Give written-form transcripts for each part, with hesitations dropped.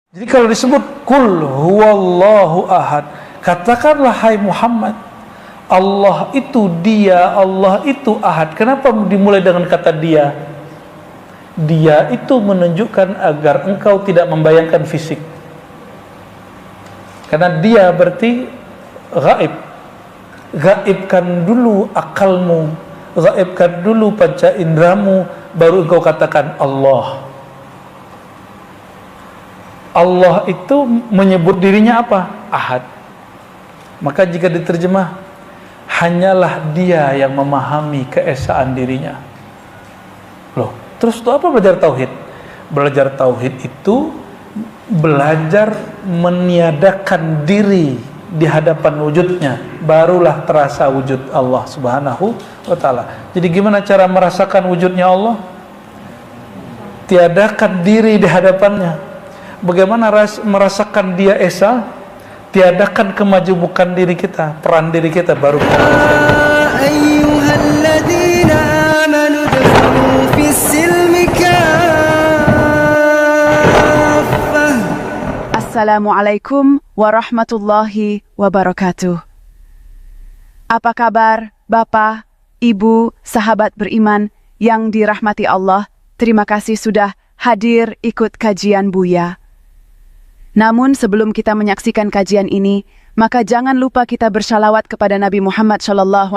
Jadi kalau disebut kul huwallahu ahad, katakanlah hai Muhammad, Allah itu dia, Allah itu ahad. Kenapa dimulai dengan kata dia? Dia itu menunjukkan agar engkau tidak membayangkan fisik. Karena dia berarti gaib. Gaibkan dulu akalmu, gaibkan dulu panca indramu, baru engkau katakan Allah. Allah itu menyebut dirinya apa? Ahad. Maka jika diterjemah, hanyalah dia yang memahami keesaan dirinya. Loh, terus itu apa belajar tauhid? Belajar tauhid itu belajar meniadakan diri di hadapan wujudnya, barulah terasa wujud Allah Subhanahu wa ta'ala. Jadi gimana cara merasakan wujudnya Allah? Tiadakan diri di hadapannya. Bagaimana merasakan dia esa? Tiadakan kemajemukan diri kita, peran diri kita, baru kita ayyuhalladzina amanu dkhulu fis-silmi kaffah. Assalamualaikum warahmatullahi wabarakatuh. Apa kabar Bapak, Ibu, sahabat beriman yang dirahmati Allah? Terima kasih sudah hadir ikut kajian Buya. Namun sebelum kita menyaksikan kajian ini, maka jangan lupa kita bersalawat kepada Nabi Muhammad SAW,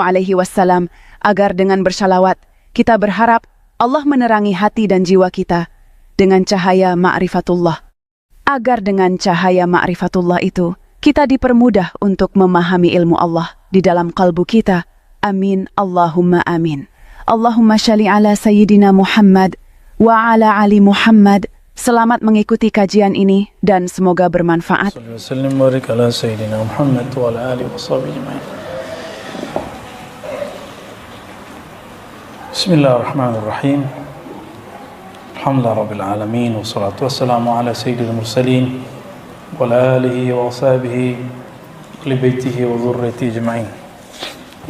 agar dengan bersalawat kita berharap Allah menerangi hati dan jiwa kita dengan cahaya ma'rifatullah. Agar dengan cahaya ma'rifatullah itu, kita dipermudah untuk memahami ilmu Allah di dalam kalbu kita. Amin, Allahumma amin. Allahumma shalli ala Sayyidina Muhammad wa ala ali Muhammad. Selamat mengikuti kajian ini dan semoga bermanfaat. Bismillahirrahmanirrahim. Alhamdulillah rabbil alamin, wassalatu wassalamu ala sayyidil mursalin wa ala alihi wa ashabihi li baitihi wa dhurriyyatihi ajma'in.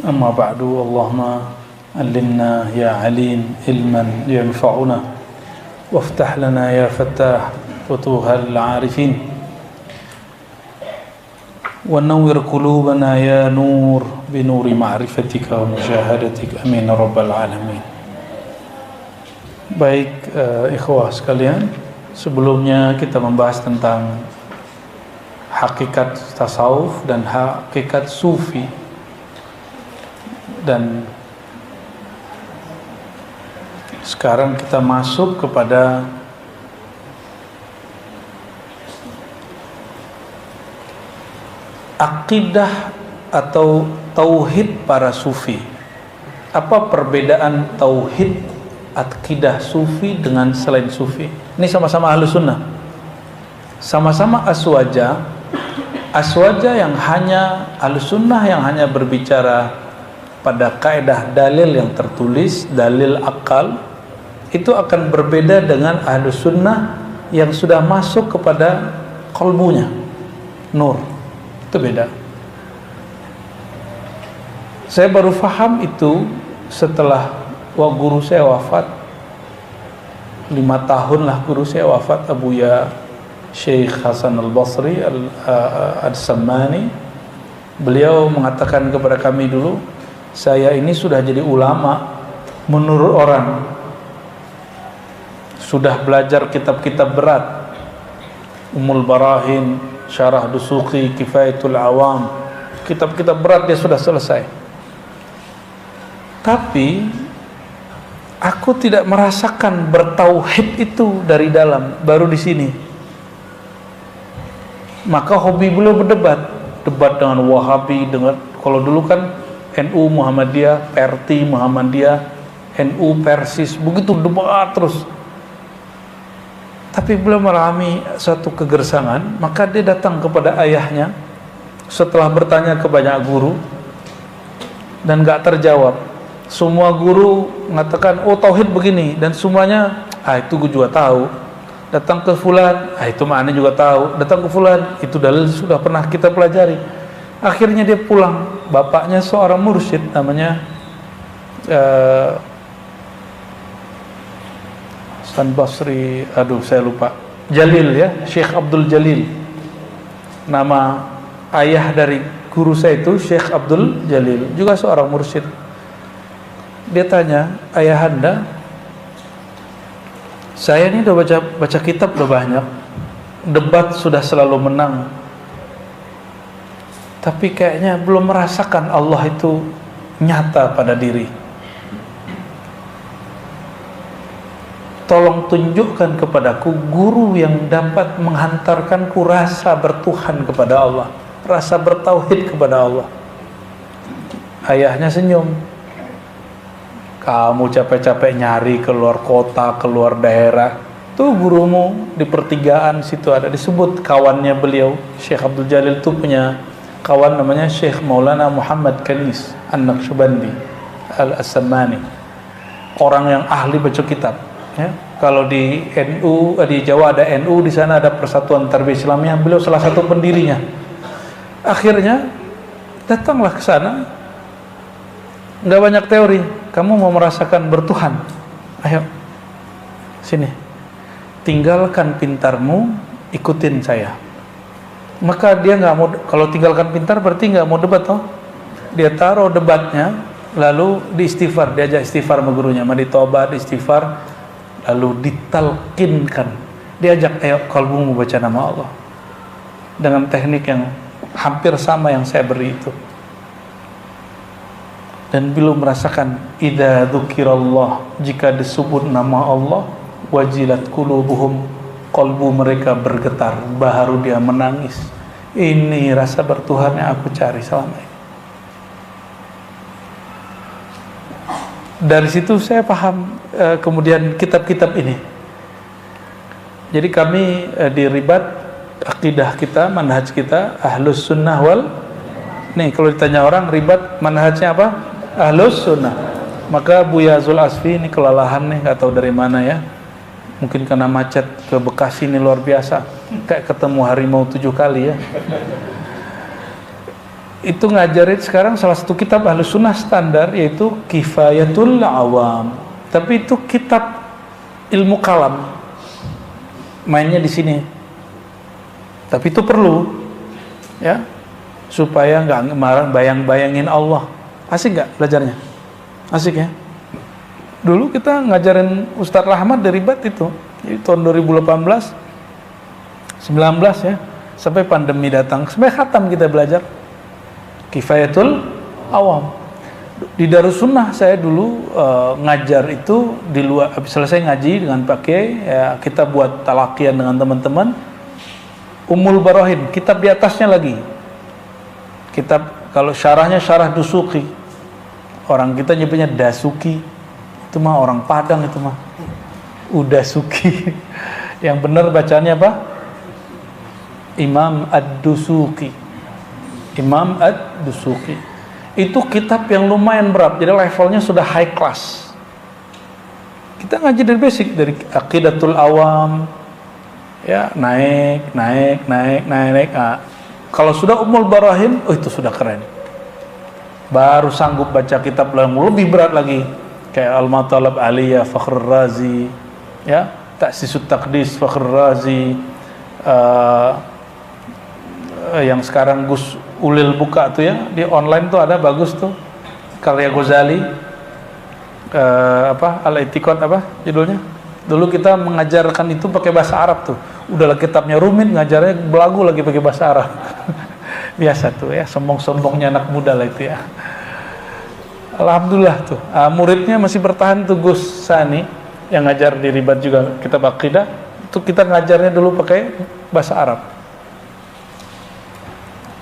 Amma ba'du, Allahumma allimna ya alim ilman yanfa'una وافتح لنا يا فتاح فتوح العارفين ونور قلوبنا يا نور بنور معرفتك ومشاهدتك امين رب العالمين. Baik, ikhwah sekalian, sebelumnya kita membahas tentang hakikat tasawuf dan hakikat sufi, dan sekarang kita masuk kepada akidah atau tauhid para sufi. Apa perbedaan tauhid akidah sufi dengan selain sufi? Ini sama-sama ahlu sunnah, sama-sama aswaja. Aswaja yang hanya ahlu sunnah yang hanya berbicara pada kaidah dalil yang tertulis, dalil akal. Itu akan berbeda dengan ahlu sunnah yang sudah masuk kepada kalbunya, nur. Itu beda. Saya baru faham itu setelah guru saya wafat. 5 tahun lah guru saya wafat, Abuya Syekh Hasan Al-Basri Al-Sammani. Beliau mengatakan kepada kami dulu, saya ini sudah jadi ulama menurut orang, sudah belajar kitab-kitab berat, Ummul Barahin, Syarah Dusuqi, Kifayatul Awam, kitab-kitab berat dia sudah selesai. Tapi aku tidak merasakan bertauhid itu dari dalam, baru di sini. Maka hobi beliau berdebat, debat dengan Wahabi, dengan, kalau dulu kan NU Muhammadiyah, PRT Muhammadiyah, NU Persis, begitu debat terus. Tapi beliau mengalami suatu kegersangan, maka dia datang kepada ayahnya setelah bertanya ke banyak guru dan gak terjawab. Semua guru mengatakan, oh tauhid begini, dan semuanya, itu gue juga tahu. Datang ke fulan, itu maknanya juga tahu. Datang ke fulan, itu dalil sudah pernah kita pelajari. Akhirnya dia pulang. Bapaknya seorang mursyid, namanya Hasan Basri, saya lupa. Jalil ya, Syekh Abdul Jalil. Nama ayah dari guru saya itu Syekh Abdul Jalil, juga seorang mursyid. Dia tanya, ayahanda, saya ini udah baca kitab udah banyak, debat sudah selalu menang, tapi kayaknya belum merasakan Allah itu nyata pada diri. Tolong tunjukkan kepadaku guru yang dapat menghantarkanku rasa bertuhan kepada Allah, rasa bertauhid kepada Allah. Ayahnya senyum. Kamu capek-capek nyari keluar kota, keluar daerah, tuh gurumu di pertigaan situ ada. Disebut kawannya beliau, Syekh Abdul Jalil itu punya kawan namanya Syekh Maulana Muhammad Kanis An-Naqsyabandi Al-As-Samani, orang yang ahli baca kitab ya. Kalau di NU, di Jawa ada NU, di sana ada Persatuan Tarbiyah Islamiyah, beliau salah satu pendirinya. Akhirnya datanglah ke sana, nggak banyak teori, kamu mau merasakan bertuhan, ayo sini, tinggalkan pintarmu, ikutin saya. Maka dia nggak mau, kalau tinggalkan pintar berarti nggak mau debat toh. Dia taruh debatnya, lalu diistighfar, diajak istighfar sama gurunya, mandi tobat, istighfar, lalu ditalkinkan, diajak, ayo kalbumu baca nama Allah dengan teknik yang hampir sama yang saya beri itu. Dan belum merasakan idza dzukirallah, jika disebut nama Allah, wajilat qulubuhum, kalbu mereka bergetar, baru dia menangis. Ini rasa bertuhan yang aku cari selama ini. Dari situ saya paham kemudian kitab-kitab ini. Jadi kami di Ribat, akidah kita, manhaj kita Ahlus Sunnah wal, nih kalau ditanya orang Ribat manhajnya apa? Ahlus Sunnah. Maka Buya Zul Asfi ini kelelahan nih, nggak tahu dari mana ya. Mungkin karena macet ke Bekasi ini luar biasa, kayak ketemu harimau 7 kali ya. Itu ngajarin sekarang salah satu kitab Ahlus Sunnah standar, yaitu Kifayatul Awam. Tapi itu kitab ilmu kalam, mainnya di sini. Tapi itu perlu ya, supaya nggak bayang-bayangin Allah. Asik nggak belajarnya? Asik ya. Dulu kita ngajarin Ustadz Rahmat dari Bat itu, jadi tahun 2018, 19 ya, sampai pandemi datang, sampai khatam kita belajar Kifayatul Awam. Di Darussunnah saya dulu ngajar itu di luar, habis selesai ngaji dengan pakai ya, kita buat talaqian dengan teman-teman. Ummul Barahin, kitab di atasnya lagi. Kitab, kalau syarahnya syarah Dusuki. Orang kita nyebutnya Dasuki. Itu mah orang Padang itu mah. Udasuki. Yang benar bacanya apa? Imam Ad-Dusuki. Imam Ad-Dusuki. Itu kitab yang lumayan berat, jadi levelnya sudah high class. Kita ngaji dari basic, dari Aqidatul Awam ya, naik. Nah, kalau sudah Ummul Barahin, oh itu sudah keren. Baru sanggup baca kitab yang lebih berat lagi, kayak Al-Matalab Aliyah Fakhrul Razi ya, Ta'sisut Taqdis Fakhrul Razi, yang sekarang Gus Ulil buka tuh ya, di online tuh ada bagus tuh, karya Ghazali, Al-I'tiqad apa judulnya. Dulu kita mengajarkan itu pakai bahasa Arab tuh, udahlah kitabnya rumit, ngajarnya belagu lagi pakai bahasa Arab. Biasa tuh ya, sombong-sombongnya anak muda lah itu ya. Alhamdulillah tuh, muridnya masih bertahan tuh, Gus Sani yang ngajar di Ribat juga kitab akidah, itu kita ngajarnya dulu pakai bahasa Arab.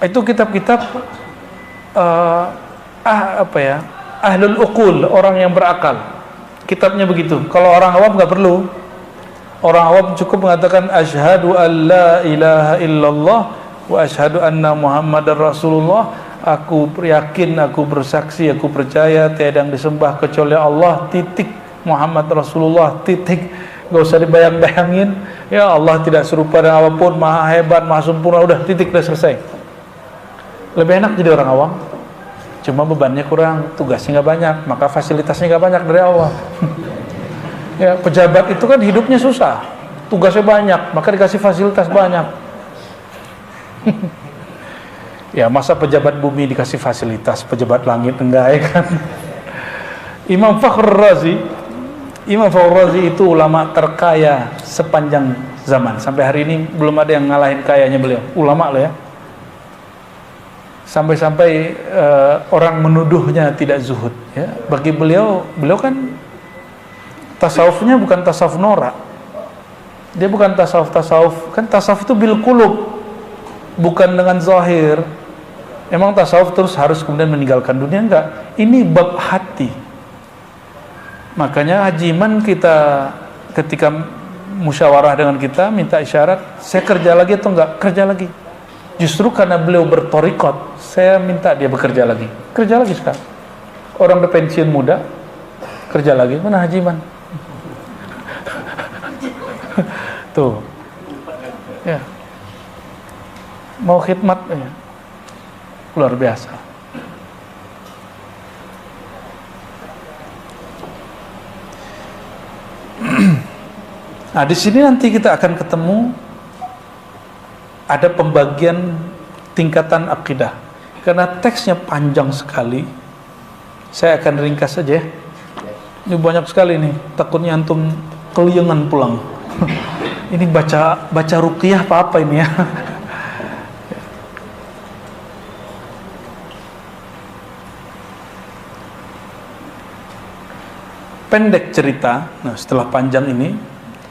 Itu kitab-kitab ahlul uqul, orang yang berakal. Kitabnya begitu. Kalau orang awam nggak perlu. Orang awam cukup mengatakan asyhadu an la ilaha illallah wa asyhadu anna muhammadar rasulullah. Aku yakin, aku bersaksi, aku percaya tiada yang disembah kecuali Allah, titik. Muhammad Rasulullah, titik. Gak usah dibayang-bayangin. Ya Allah tidak serupa dengan apapun, maha hebat, maha sempurna, udah titik, udah selesai. Lebih enak jadi orang awam. Cuma bebannya kurang, tugasnya nggak banyak, maka fasilitasnya nggak banyak dari Allah. Ya, pejabat itu kan hidupnya susah, tugasnya banyak, maka dikasih fasilitas banyak. Ya, masa pejabat bumi dikasih fasilitas, pejabat langit enggak, ya kan? Imam Fakhr Razi itu ulama terkaya sepanjang zaman. Sampai hari ini belum ada yang ngalahin kayanya beliau. Ulama loh ya. Sampai-sampai orang menuduhnya tidak zuhud ya. Bagi beliau kan tasawufnya bukan tasawuf norak. Dia bukan tasawuf, kan tasawuf itu bil qulub, bukan dengan zahir. Emang tasawuf terus harus kemudian meninggalkan dunia? Enggak. Ini bab hati. Makanya Haji Iman kita ketika musyawarah dengan kita minta isyarat, saya kerja lagi atau enggak? Kerja lagi. Justru karena beliau bertorikot, saya minta dia bekerja lagi. Kerja lagi sekarang. Orang udah pensiun muda, kerja lagi. Mana Haji Iman? Tuh. Ya. Mau khidmat ya. Luar biasa. Nah, di sini nanti kita akan ketemu ada pembagian tingkatan akidah. Karena teksnya panjang sekali, saya akan ringkas saja ya. Ini banyak sekali nih, takutnya antum keliengan pulang. Ini baca ruqyah apa ini ya? Pendek cerita, nah setelah panjang ini,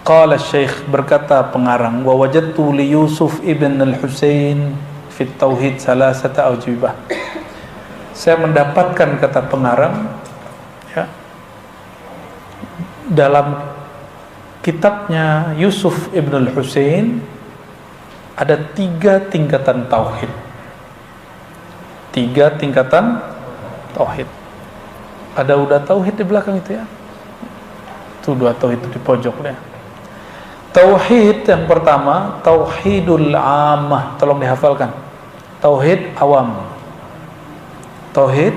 qala Syekh, berkata pengarang, wa wajadtu li Yusuf ibn al-Husain fi tauhid salasata awjibah. Saya mendapatkan, kata pengarang ya, dalam kitabnya Yusuf ibn al-Husain ada 3 tingkatan tauhid. 3 tingkatan tauhid. Ada udah tauhid di belakang itu ya. Itu 2 tauhid itu di pojok ya. Tauhid yang pertama, tauhidul ammah, tolong dihafalkan. Tauhid awam. Tauhid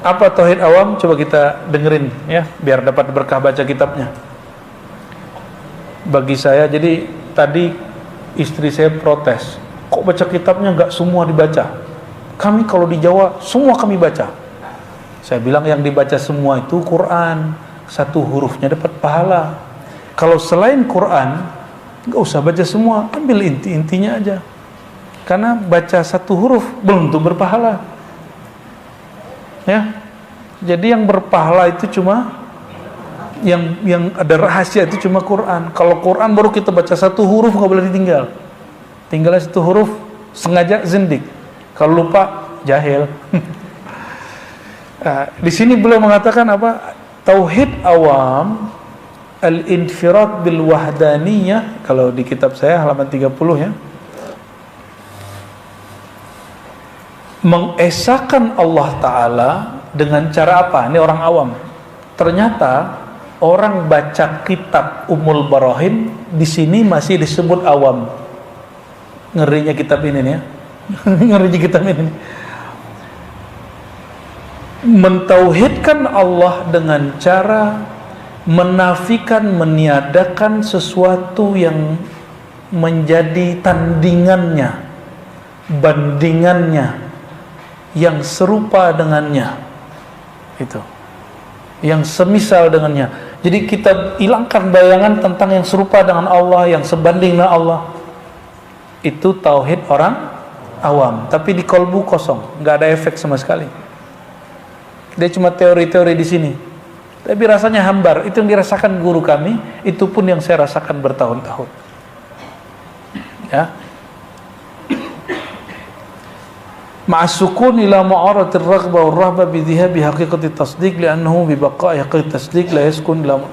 apa tauhid awam? Coba kita dengerin ya, biar dapat berkah baca kitabnya. Bagi saya, jadi tadi istri saya protes, kok baca kitabnya nggak semua dibaca? Kami kalau di Jawa semua kami baca. Saya bilang yang dibaca semua itu Quran, 1 hurufnya dapat pahala. Kalau selain Quran, nggak usah baca semua, ambil inti-intinya aja. Karena baca 1 huruf belum tentu berpahala. Ya, jadi yang berpahala itu cuma yang ada rahasia itu cuma Quran. Kalau Quran baru kita baca 1 huruf nggak boleh ditinggal. Tinggalnya 1 huruf sengaja zindik. Kalau lupa jahil. Nah, di sini beliau mengatakan apa? Tauhid awam al-infirad bil wahdaniyah, kalau di kitab saya halaman 30 ya. Mengesahkan Allah Ta'ala dengan cara apa? Ini orang awam. Ternyata orang baca kitab Ummul Barahin di sini masih disebut awam. Ngerinya kitab ini nih ya. Ngerinya kitab ini. Mentauhidkan Allah dengan cara menafikan, meniadakan sesuatu yang menjadi tandingannya, bandingannya, yang serupa dengannya, itu, yang semisal dengannya. Jadi kita hilangkan bayangan tentang yang serupa dengan Allah, yang sebanding dengan Allah. Itu tauhid orang awam, tapi di kolbu kosong, nggak ada efek sama sekali. Dia cuma teori-teori di sini, tapi rasanya hambar. Itu yang dirasakan guru kami, itu pun yang saya rasakan bertahun-tahun. Ya. Ma'asukun ila ma'aratir raghbah wal rahbah bi dhihabi haqiqati tasdiq li'annahu bi baqa'i haqiqati tasdiq la yaskun ila,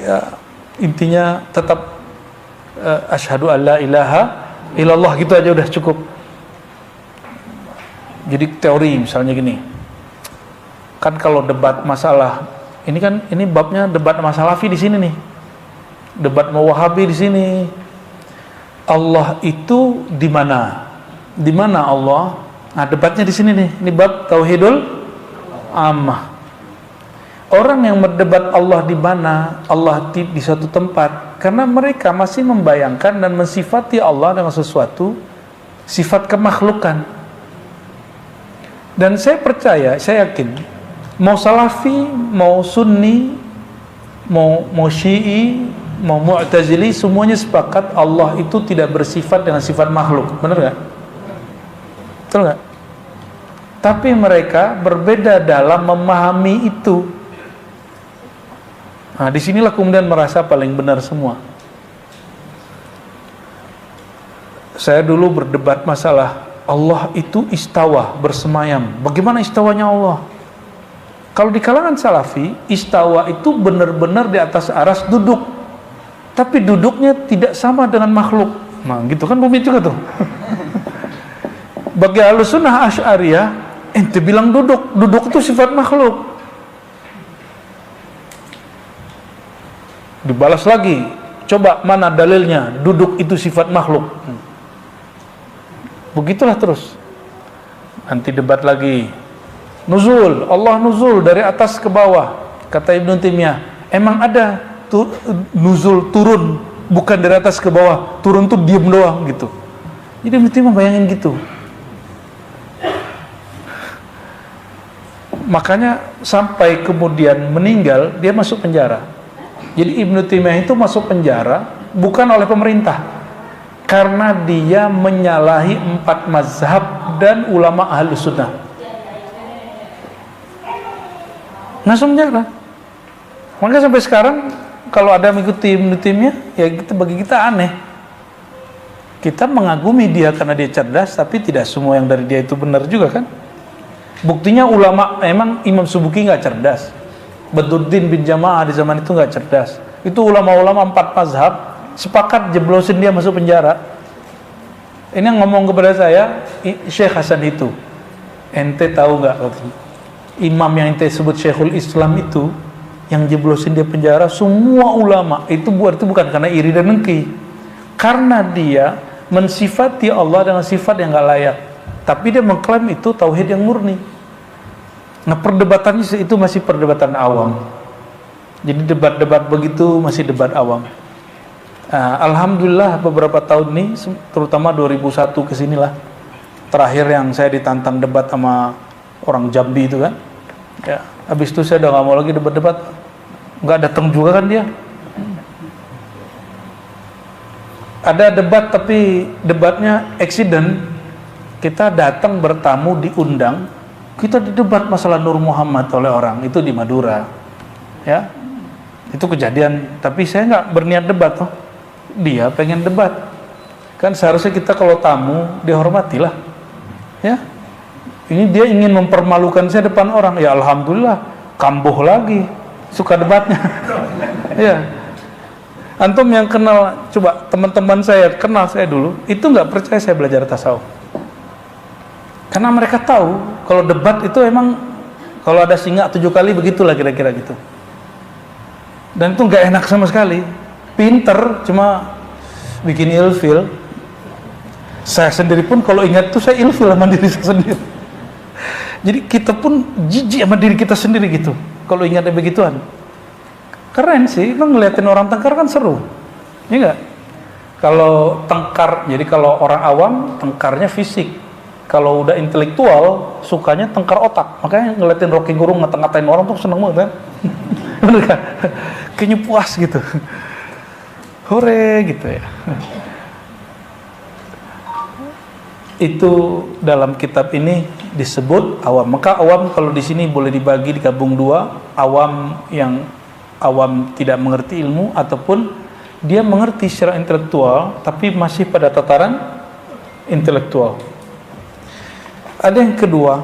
ya, intinya tetap asyhadu an la ilaha illallah, gitu aja udah cukup. Jadi teori misalnya gini. Kan kalau debat masalah ini babnya debat masalah Salafi di sini nih. Debat Wahabi di sini. Allah itu di mana? Di mana Allah? Nah, debatnya di sini nih. Ini bab tauhidul ammah. Orang yang berdebat Allah di mana, Allah di suatu tempat, Karena mereka masih membayangkan dan mensifati Allah dengan sesuatu sifat kemakhlukan. Dan saya percaya, saya yakin, mau Salafi, mau Sunni, mau Syi'i, mau Mu'tazili, semuanya sepakat Allah itu tidak bersifat dengan sifat makhluk. Benar nggak? Betul nggak? Tapi mereka berbeda dalam memahami itu. Nah, disinilah kemudian merasa paling benar semua. Saya dulu berdebat masalah Allah itu istawa, bersemayam. Bagaimana istawanya Allah? Kalau di kalangan Salafi, istawa itu benar-benar di atas aras duduk. Tapi duduknya tidak sama dengan makhluk. Nah, gitu kan bumi juga tuh. Bagi Ahlussunnah Asy'ariyah, ente bilang duduk. Duduk itu sifat makhluk. Dibalas lagi, coba mana dalilnya duduk itu sifat makhluk. Begitulah terus. Nanti debat lagi. Nuzul, Allah nuzul dari atas ke bawah. Kata Ibnu Taimiyah, emang ada nuzul turun, bukan dari atas ke bawah. Turun tuh diem doang gitu. Jadi Ibnu Taimiyah bayangin gitu. Makanya sampai kemudian meninggal, dia masuk penjara. Jadi Ibnu Taimiyah itu masuk penjara bukan oleh pemerintah, karena dia menyalahi 4 mazhab dan ulama ahlu sunnah. Masuk penjara. Maka sampai sekarang kalau ada mengikuti Ibnu Taimiyah, ya bagi kita aneh. Kita mengagumi dia karena dia cerdas, tapi tidak semua yang dari dia itu benar juga kan. Buktinya ulama, emang Imam Subuki nggak cerdas, Badruddin bin Jamaah di zaman itu nggak cerdas. Itu ulama-ulama 4 mazhab sepakat jeblosin dia masuk penjara. Ini yang ngomong kepada saya Syekh Hasan itu. Ente tahu nggak, imam yang ente sebut Syekhul Islam itu, yang jeblosin dia penjara, semua ulama itu bukan karena iri dan dengki, karena dia mensifati Allah dengan sifat yang nggak layak, tapi dia mengklaim itu tauhid yang murni. Nah, perdebatannya itu masih perdebatan awam. Jadi debat-debat begitu masih debat awam. Alhamdulillah beberapa tahun ini, terutama 2001 kesinilah, terakhir yang saya ditantang debat sama orang Jambi itu kan. Ya, habis itu saya udah nggak mau lagi debat-debat. Nggak datang juga kan dia. Ada debat tapi debatnya accident. Kita datang bertamu diundang, kita didebat masalah Nur Muhammad oleh orang itu di Madura, ya itu kejadian. Tapi saya nggak berniat debat, toh dia pengen debat, kan seharusnya kita kalau tamu dihormatilah, ya. Ini dia ingin mempermalukan saya depan orang, ya alhamdulillah kambuh lagi, suka debatnya. Ya, antum yang kenal, coba teman-teman saya kenal saya dulu, itu nggak percaya saya belajar tasawuf. Karena mereka tahu kalau debat itu emang kalau ada singa 7 kali begitulah kira-kira gitu. Dan itu nggak enak sama sekali. Pinter cuma bikin ilfil. Saya sendiri pun kalau ingat tuh saya ilfil sama diri saya sendiri. Jadi kita pun jijik sama diri kita sendiri gitu kalau ingatnya begituan. Keren sih, lo ngeliatin orang tengkar kan seru, iya nggak? Kalau tengkar, jadi kalau orang awam tengkarnya fisik. Kalau udah intelektual, sukanya tengkar otak. Makanya ngeliatin Rocky Gerung ngata-ngatain orang tuh seneng banget kan. Bener kan? Kayaknya puas gitu. Hore gitu ya. Itu dalam kitab ini disebut awam. Maka awam kalau di sini boleh dibagi digabung 2. Awam yang awam tidak mengerti ilmu, ataupun dia mengerti secara intelektual tapi masih pada tataran intelektual. Ada yang kedua,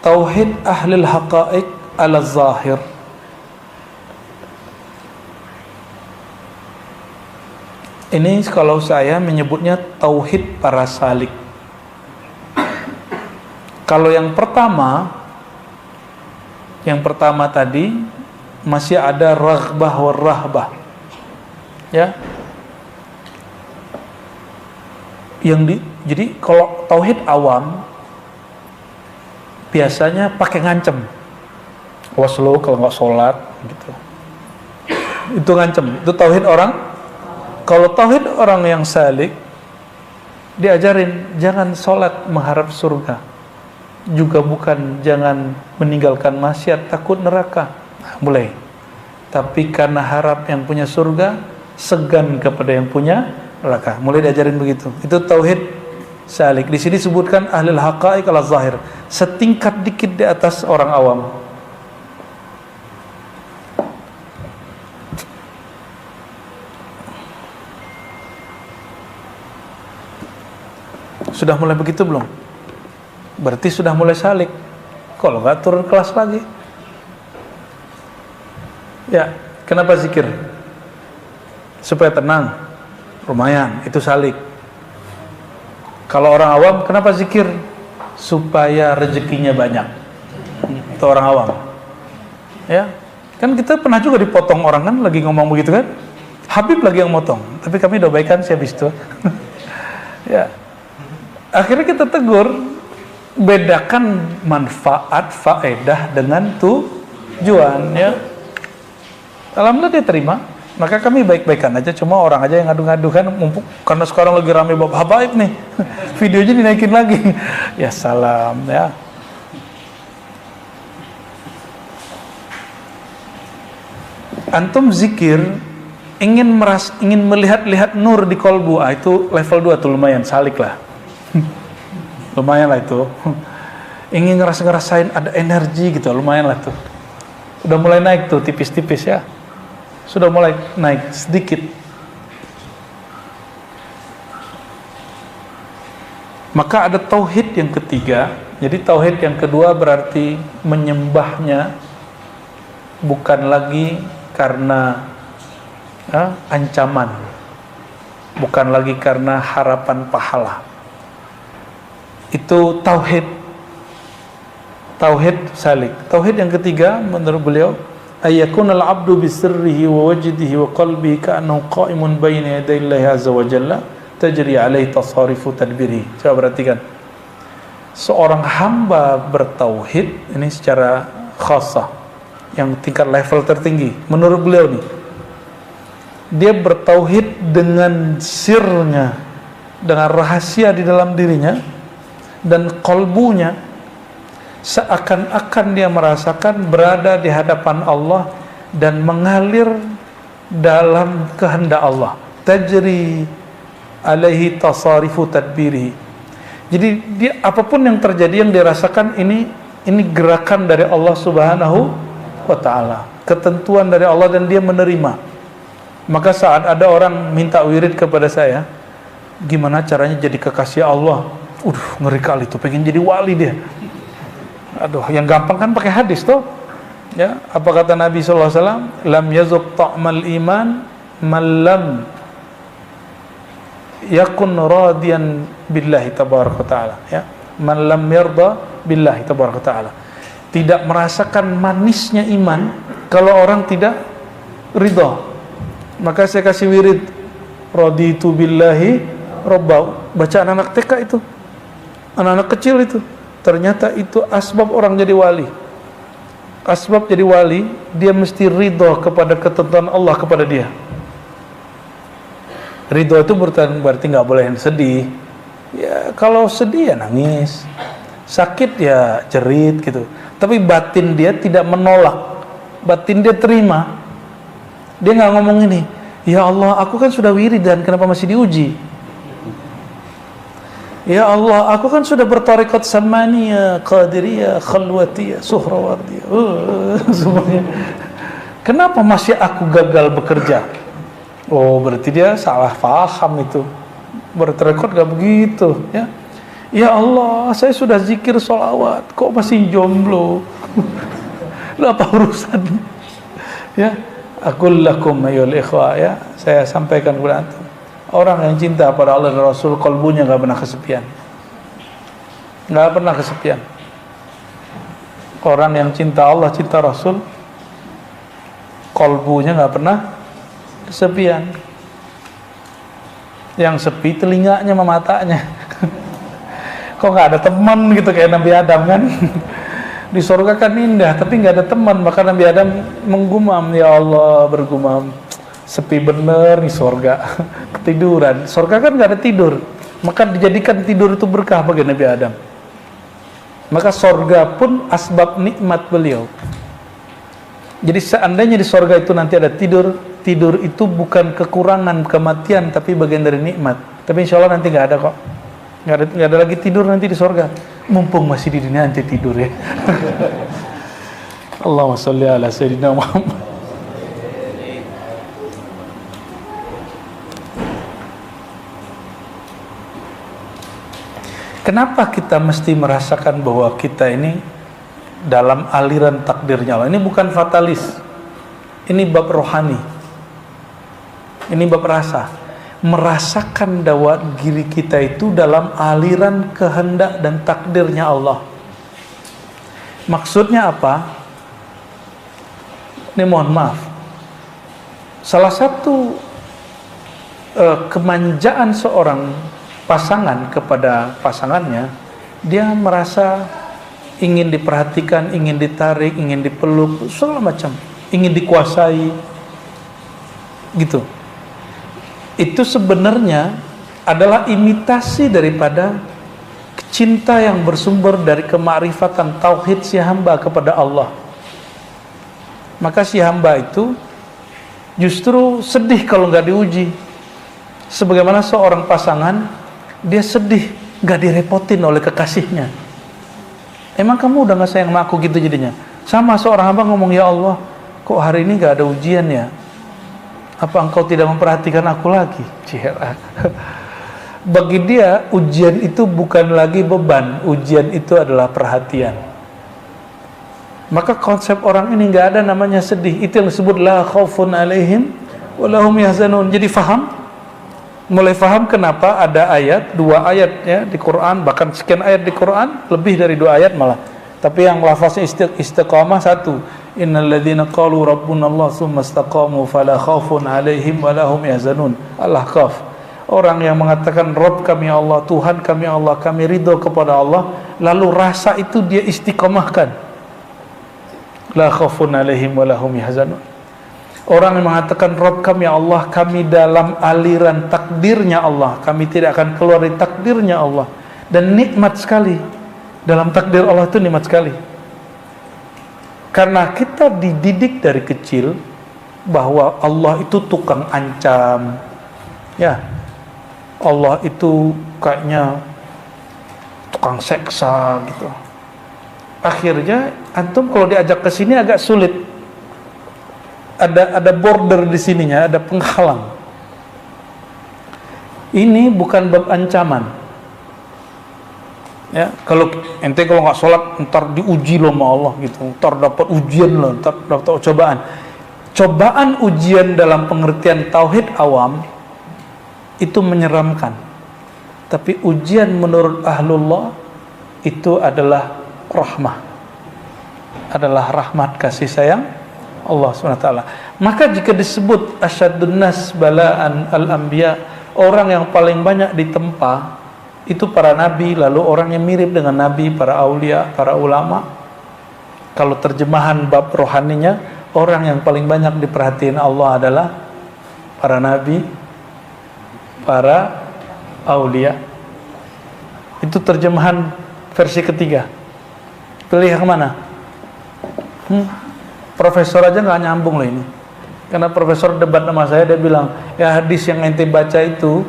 tauhid ahlil haqa'iq ala zahir. Ini kalau saya menyebutnya tauhid para salik. Kalau yang pertama tadi masih ada raghbah wa rahbah, ya. Jadi kalau tauhid awam biasanya pakai ngancem, awas lo kalau nggak sholat gitu. Itu ngancem. Itu tauhid orang. Kalau tauhid orang yang salik, diajarin jangan sholat mengharap surga, juga bukan jangan meninggalkan maksiat takut neraka. Nah, mulai. Tapi karena harap yang punya surga, segan kepada yang punya neraka. Mulai diajarin begitu. Itu tauhid salik. Di sini disebutkan ahlul haqaiq ala zahir, setingkat dikit di atas orang awam. Sudah mulai begitu belum? Berarti sudah mulai salik. Kalau nggak turun kelas lagi. Ya, kenapa zikir? Supaya tenang. Lumayan, itu salik. Kalau orang awam, kenapa zikir? Supaya rezekinya banyak. Itu orang awam. Ya, kan kita pernah juga dipotong orang kan, lagi ngomong begitu kan? Habib lagi yang motong, tapi kami udah baikan sih habis itu. Ya. Akhirnya kita tegur, bedakan manfaat, faedah dengan tujuan, ya. Alhamdulillah dia terima. Maka kami baik-baikan aja, cuma orang aja yang ngadu-ngadu kan, mumpuk karena sekarang lagi rame bab habaib nih. Videonya dinaikin lagi. Ya salam, ya. Antum zikir ingin melihat-lihat nur di kolbu, itu level 2 tuh lumayan, salik lah. Lumayan lah itu. Ingin ngerasain ada energi gitu, lumayan lah tuh. Udah mulai naik tuh tipis-tipis ya. Sudah mulai naik sedikit. Maka ada tauhid yang ketiga. Jadi tauhid yang kedua berarti menyembahnya bukan lagi karena ancaman, bukan lagi karena harapan pahala. Itu tauhid salik. Tauhid yang ketiga menurut beliau, ayyakunal abdu bisirrihi wa wajdihi wa qalbihi ka'annahu qa'imun baina yaday Allah azza wa jalla tajri alaihi tasarifu tadbiri. Coba perhatikan. Seorang hamba bertauhid ini secara khassah, yang tingkat level tertinggi menurut beliau nih. Dia bertauhid dengan sirnya, dengan rahasia di dalam dirinya, dan kolbunya seakan-akan dia merasakan berada di hadapan Allah dan mengalir dalam kehendak Allah. Tajri alaihi tasarifu tadbiri. Jadi dia apapun yang terjadi yang dirasakan ini gerakan dari Allah Subhanahu wa taala, ketentuan dari Allah dan dia menerima. Maka saat ada orang minta wirid kepada saya, gimana caranya jadi kekasih Allah? Ngeri kali tuh, pengen jadi wali dia. Aduh, yang gampang kan pakai hadis tuh. Ya, apa kata Nabi sallallahu alaihi wasallam? Lam yazuq ta'mal iman man lam yakun radiyan billahi tabaraka taala, ya. Man lam yarda billahi tabaraka taala. Tidak merasakan manisnya iman kalau orang tidak ridha. Maka saya kasih wirid raditu billahi rabba. Baca anak-anak TK itu, anak-anak kecil itu. Ternyata itu asbab orang jadi wali. Asbab jadi wali, dia mesti ridha kepada ketentuan Allah kepada dia. Ridha itu berarti nggak boleh sedih. Ya kalau sedih ya nangis, sakit ya jerit gitu. Tapi batin dia tidak menolak, batin dia terima. Dia nggak ngomong ini, ya Allah, aku kan sudah wiridan, kenapa masih diuji? Ya Allah, aku kan sudah bertarekat samaniyah, qadiriyah, khalwatiyah, suhrawardiyah, semuanya. Kenapa masih aku gagal bekerja? Oh, berarti dia salah paham itu. Bertarekat gak begitu, ya. Ya Allah, saya sudah zikir sholawat, kok masih jomblo? Lu apa urusan? Ya, aqul lakum ayyuhal ikhwah, ya. Saya sampaikan kepada antum. Orang yang cinta pada Allah dan Rasul, kalbunya gak pernah kesepian. Gak pernah kesepian. Orang yang cinta Allah, cinta Rasul, kalbunya gak pernah kesepian. Yang sepi telinganya sama matanya. Kok gak ada teman gitu kayak Nabi Adam kan? Di surga kan indah, tapi nggak ada teman. Maka Nabi Adam menggumam, ya Allah, bergumam, sepi bener nih surga. Ketiduran. Surga kan nggak ada tidur. Maka dijadikan tidur itu berkah bagi Nabi Adam. Maka surga pun asbab nikmat beliau. Jadi seandainya di surga itu nanti ada tidur, tidur itu bukan kekurangan, kematian, tapi bagian dari nikmat. Tapi insya Allah nanti nggak ada kok. Nggak ada lagi tidur nanti di surga. Mumpung masih di dunia nanti tidur ya. Allahumma sholli ala sayyidina Muhammad. Kenapa kita mesti merasakan bahwa kita ini dalam aliran takdirnya Allah? Ini bukan fatalis. Ini bab rohani. Ini bab rasa. Merasakan bahwa diri kita itu dalam aliran kehendak dan takdirnya Allah. Maksudnya apa? Ini mohon maaf. Salah satu kemanjaan seorang pasangan kepada pasangannya, dia merasa ingin diperhatikan, ingin ditarik, ingin dipeluk, segala macam, ingin dikuasai, gitu. Itu sebenarnya adalah imitasi daripada cinta yang bersumber dari kemakrifatan tauhid si hamba kepada Allah. Maka si hamba itu justru sedih kalau nggak diuji. Sebagaimana seorang pasangan, dia sedih nggak direpotin oleh kekasihnya. Emang kamu udah nggak sayang sama aku gitu jadinya? Sama seorang hamba ngomong, ya Allah, kok hari ini nggak ada ujian ya? Apa engkau tidak memperhatikan aku lagi? Bagi dia, ujian itu bukan lagi beban. Ujian itu adalah perhatian. Maka konsep orang ini nggak ada namanya sedih. Itu yang disebut la khaufun alaihim wa lahum yahzanun. Jadi faham? Mulai faham kenapa ada ayat, 2 ayat ya di Quran, bahkan sekian ayat di Quran, lebih dari 2 ayat malah. Tapi yang lafaznya istiqamah 1. Innal ladzina qalu rabbuna Allah tsumma istaqamu fala khaufun 'alaihim wa lahum yahzanun. Al-Ahqaf. Orang yang mengatakan Rabb kami Allah, Tuhan kami Allah, kami ridho kepada Allah, lalu rasa itu dia istiqamahkan. La khaufun 'alaihim wa lahum yahzanun. Orang yang mengatakan Rabb kami Allah, kami dalam aliran takdirnya Allah, kami tidak akan keluar dari takdirnya Allah. Dan nikmat sekali. Dalam takdir Allah itu nikmat sekali. Karena kita dididik dari kecil bahwa Allah itu tukang ancam. Ya. Allah itu kayaknya tukang seksa gitu. Akhirnya antum kalau diajak ke sini agak sulit. Ada border di sininya, ada penghalang. Ini bukan bab ancaman. Ya, kalau ente kalau nggak sholat ntar diuji loh sama Allah gitu, ntar dapat ujian loh, ntar dapat cobaan. Cobaan ujian dalam pengertian tauhid awam itu menyeramkan. Tapi ujian menurut ahlullah itu adalah rahmah, adalah rahmat kasih sayang Allah SWT. Maka jika disebut asyadun nas balaan al-anbiya, orang yang paling banyak ditempa itu para nabi, lalu orang yang mirip dengan nabi, para aulia, para ulama. Kalau terjemahan bab rohaninya, orang yang paling banyak diperhatiin Allah adalah para nabi, para aulia. Itu terjemahan versi ketiga. Pilih yang mana? Profesor aja nggak nyambung loh ini. Karena profesor debat sama saya, dia bilang, ya hadis yang ente baca itu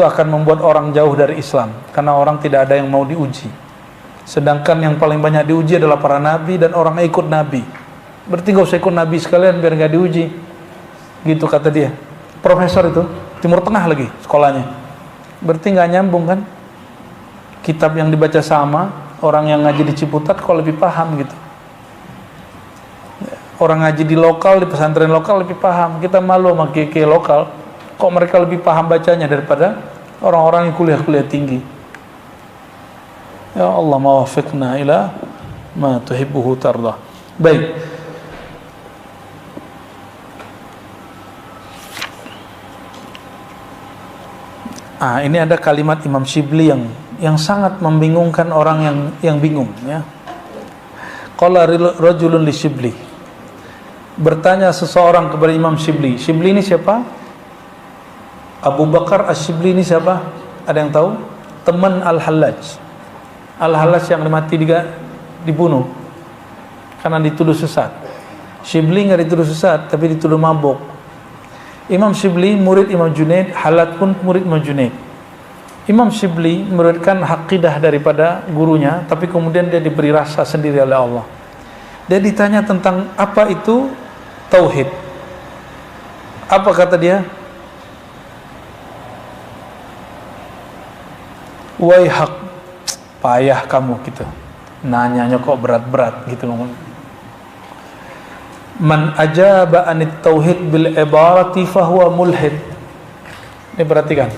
akan membuat orang jauh dari Islam, karena orang tidak ada yang mau diuji. Sedangkan yang paling banyak diuji adalah para nabi dan orang yang ikut nabi. Berarti gak usah ikut nabi sekalian biar gak diuji. Gitu kata dia. Profesor itu, Timur Tengah lagi sekolahnya. Berarti gak nyambung kan? Kitab yang dibaca sama, orang yang ngaji di Ciputat kok lebih paham gitu. Orang ngaji di lokal, di pesantren lokal lebih paham. Kita malu sama kiai lokal. Kok mereka lebih paham bacanya daripada orang-orang yang kuliah-kuliah tinggi. Ya Allah, mawafiqna ila ma tuhibbuhu tardah. Baik. Ini ada kalimat Imam Shibli yang sangat membingungkan orang yang bingung ya. Qala rajulun li Shibli. Bertanya seseorang kepada Imam Shibli. Shibli ini siapa? Abu Bakar Ash-Shibli ini siapa? Ada yang tahu? Teman Al-Hallaj. Al-Hallaj yang mati dibunuh karena dituduh sesat. Shibli nggak dituduh sesat, tapi dituduh mabuk. Imam Shibli murid Imam Junaid, Hallaj pun murid Imam Junaid. Imam Shibli memuridkan aqidah daripada gurunya, tapi kemudian dia diberi rasa sendiri oleh Allah. Dia ditanya tentang apa itu tauhid. Apa kata dia? Waihak, payah kamu gitu. Nanyanya kok berat-berat gitu loh. Man ajaba anit tauhid bil ibarati fahuwa mulhid. Ini perhatikan.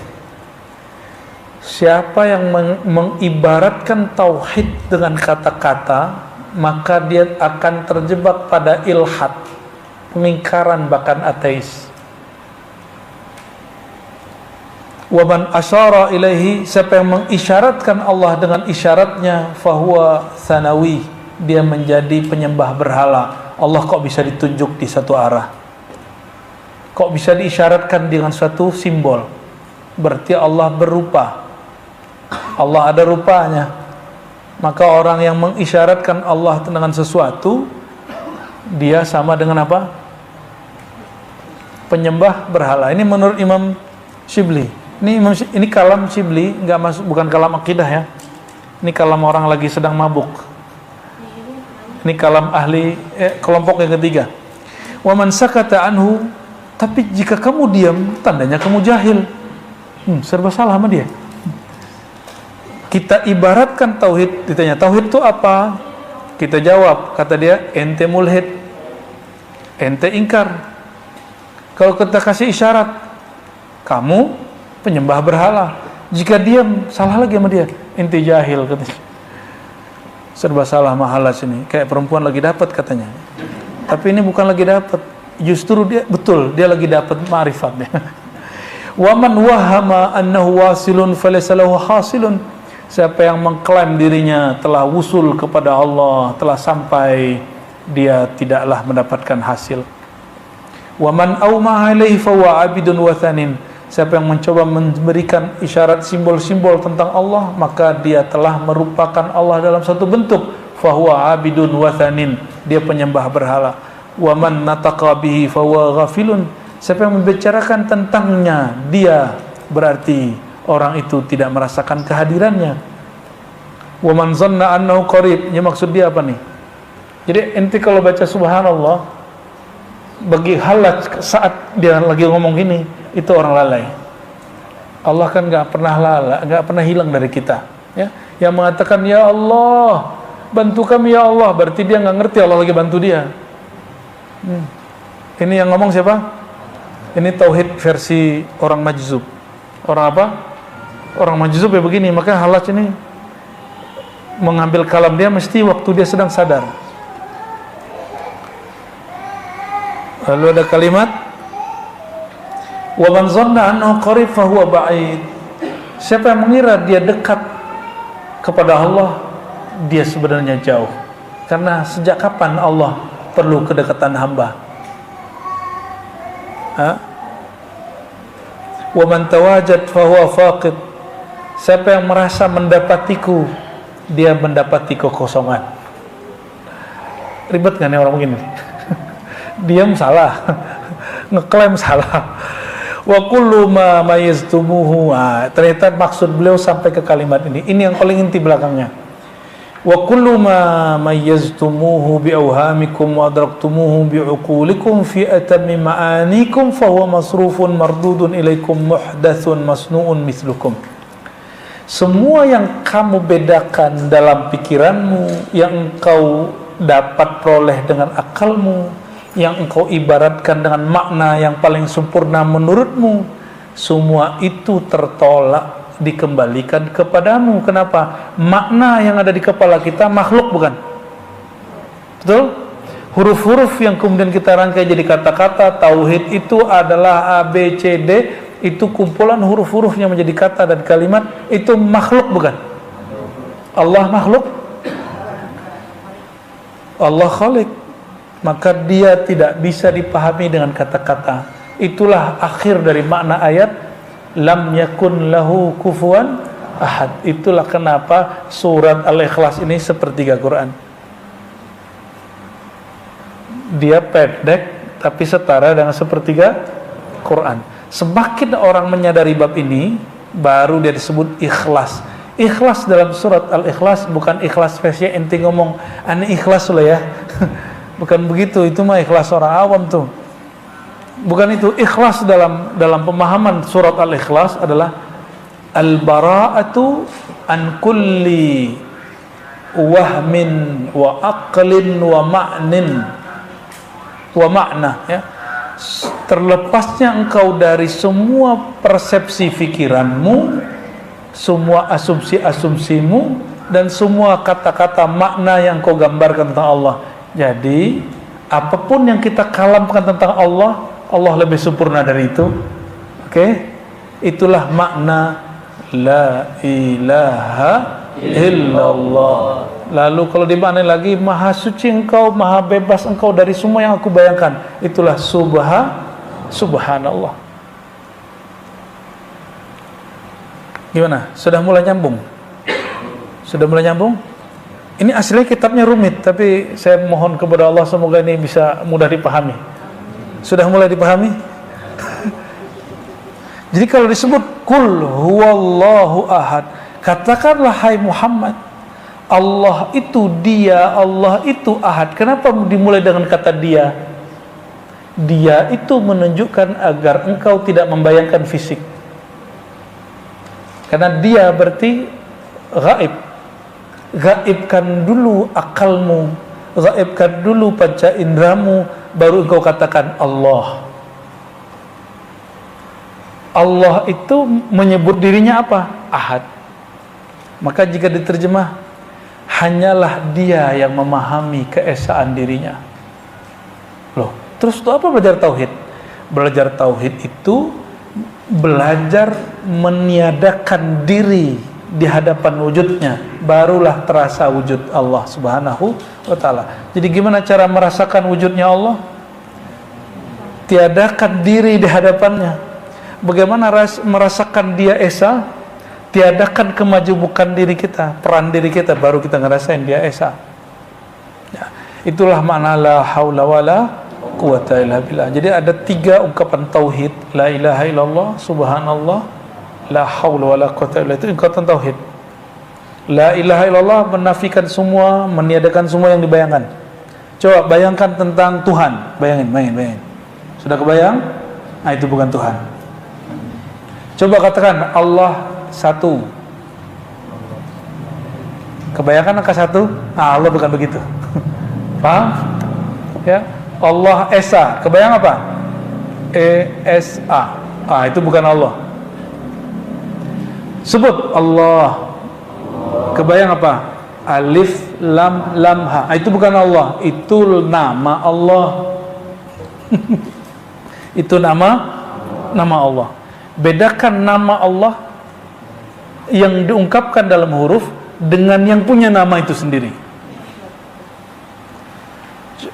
Siapa yang mengibaratkan tauhid dengan kata-kata, maka dia akan terjebak pada ilhad, pengingkaran bahkan ateis. Wa man asyara ilaihi, siapa yang mengisyaratkan Allah dengan isyaratnya, fahuwa sanawi, dia menjadi penyembah berhala. Allah kok bisa ditunjuk di satu arah? Kok bisa diisyaratkan dengan suatu simbol? Berarti Allah berupa. Allah ada rupanya. Maka orang yang mengisyaratkan Allah dengan sesuatu, dia sama dengan apa? Penyembah berhala. Ini menurut Imam Shibli. Ini kalam Shibli, nggak masuk, bukan kalam akidah ya. Ini kalam orang lagi sedang mabuk. Ini kalam ahli kelompok yang ketiga. Wa man sakata anhu, tapi jika kamu diam, tandanya kamu jahil. Serba salah sama dia. Kita ibaratkan tauhid, ditanya tauhid itu apa? Kita jawab, kata dia, ente mulhid, ente ingkar. Kalau kita kasih isyarat, kamu penyembah berhala. Jika diam, salah lagi sama dia, ente jahil katanya. Serba salah mahalas ini, kayak perempuan lagi dapat katanya. Tapi ini bukan lagi dapat, justru dia betul, dia lagi dapat ma'rifatnya. Wa man wahama annahu wasilun falaysa lahu hasilun. Siapa yang mengklaim dirinya telah wusul kepada Allah, telah sampai, dia tidaklah mendapatkan hasil. Wa man awma'a ilaihi fahuwa 'abidun wathanin. Siapa yang mencoba memberikan isyarat simbol-simbol tentang Allah, maka dia telah merupakan Allah dalam satu bentuk. Fahuwa 'abidun wathanin. Dia penyembah berhala. Wa man nataqa bihi fahuwa ghafilun. Siapa yang membicarakan tentangnya, dia berarti orang itu tidak merasakan kehadirannya. Wa man zanna annahu qarib. Ini maksud dia apa nih? Jadi ente kalau baca subhanallah, bagi Hallaj saat dia lagi ngomong gini, itu orang lalai. Allah kan nggak pernah lalai, nggak pernah hilang dari kita. Ya, yang mengatakan ya Allah, bantu kami ya Allah, berarti dia nggak ngerti Allah lagi bantu dia. Ini yang ngomong siapa? Ini tauhid versi orang majzub. Orang apa? Orang majzub ya begini. Maka Hallaj ini mengambil kalam dia mesti waktu dia sedang sadar. Lalu ada kalimat wa man zanna annahu qarib fa huwa ba'id. Siapa yang mengira dia dekat kepada Allah, dia sebenarnya jauh. Karena sejak kapan Allah perlu kedekatan hamba? Wa man tawajad fa huwa faqid. Siapa yang merasa mendapatiku, dia mendapati kekosongan. Ribet kan ya orang begini? Diam salah, ngeklaim salah. Wa kullu ma mayaztumuhu. Ternyata maksud beliau sampai ke kalimat ini. Ini yang paling inti belakangnya. Wa kullu ma mayaztumuhu bi awhamikum wa adraktumuhu bi uqulikum fi atammi ma'anikum fa huwa masrufun mardudun ilaikum muhdatsun masnu'un mithlukum. Semua yang kamu bedakan dalam pikiranmu, yang engkau dapat peroleh dengan akalmu, yang engkau ibaratkan dengan makna yang paling sempurna menurutmu, semua itu tertolak, dikembalikan kepadamu. Kenapa? Makna yang ada di kepala kita makhluk, bukan? Betul? Huruf-huruf yang kemudian kita rangkai jadi kata-kata, tauhid itu adalah A, B, C, D, itu kumpulan huruf-huruf yang menjadi kata dan kalimat, itu makhluk, bukan? Allah makhluk? Allah Khalik, maka dia tidak bisa dipahami dengan kata-kata. Itulah akhir dari makna ayat lam yakun lahu kufuwan ahad. Itulah kenapa surat Al-Ikhlas ini sepertiga Quran. Dia pendek tapi setara dengan sepertiga Quran. Semakin orang menyadari bab ini, baru dia disebut ikhlas. Ikhlas dalam surat Al-Ikhlas bukan ikhlas spesial ente ngomong aneh ikhlas loh ya. Bukan begitu, itu mah ikhlas orang awam tuh. Bukan itu. Ikhlas dalam pemahaman surat Al-Ikhlas adalah al-bara'atu an kulli wahmin wa aqlin wa ma'nin wa makna, ya. Terlepasnya engkau dari semua persepsi pikiranmu, semua asumsi-asumsimu, dan semua kata-kata makna yang kau gambarkan tentang Allah. Jadi apapun yang kita kalamkan tentang Allah, Allah lebih sempurna dari itu. Oke? Itulah makna la ilaha illallah. Lalu kalau dimaknai lagi, maha suci engkau, maha bebas engkau dari semua yang aku bayangkan. Itulah subhanallah. Gimana? Sudah mulai nyambung? Sudah mulai nyambung? Ini aslinya kitabnya rumit, tapi saya mohon kepada Allah semoga ini bisa mudah dipahami. Sudah mulai dipahami? Jadi kalau disebut kul huwallahu ahad, katakanlah hai Muhammad, Allah itu dia, Allah itu ahad. Kenapa dimulai dengan kata dia? Dia itu menunjukkan agar engkau tidak membayangkan fisik. Karena dia berarti gaib. Gaibkan dulu akalmu, gaibkan dulu panca indramu, baru engkau katakan Allah. Allah itu menyebut dirinya apa? Ahad. Maka jika diterjemah, hanyalah dia yang memahami keesaan dirinya. Loh, terus itu apa belajar tauhid? Belajar tauhid itu belajar meniadakan diri di hadapan wujudnya, barulah terasa wujud Allah Subhanahu wa ta'ala. Jadi gimana cara merasakan wujudnya Allah? Tiadakan diri di hadapannya. Bagaimana merasakan dia esa? Tiadakan kemajubukan diri kita, peran diri kita, baru kita ngerasain dia esa. Ya, itulah makna la haula wala quwata illa billah. Jadi ada 3 ungkapan tauhid, la ilaha illallah, subhanallah, la haula wala quwata illa billah. Itu ungkapan tauhid. La ilaha illallah menafikan semua, meniadakan semua yang dibayangkan. Coba bayangkan tentang Tuhan, bayangin. Sudah kebayang? Nah, itu bukan Tuhan. Coba katakan Allah satu. Kebayangkan angka 1? Nah, Allah bukan begitu. Paham? Ya. Allah Esa. Kebayang apa? E-S-A. Ah, itu bukan Allah. Sebut Allah. Kebayang apa? Alif lam lam ha. Ah, itu bukan Allah. Itu nama Allah. Itu nama Allah. Bedakan nama Allah yang diungkapkan dalam huruf dengan yang punya nama itu sendiri.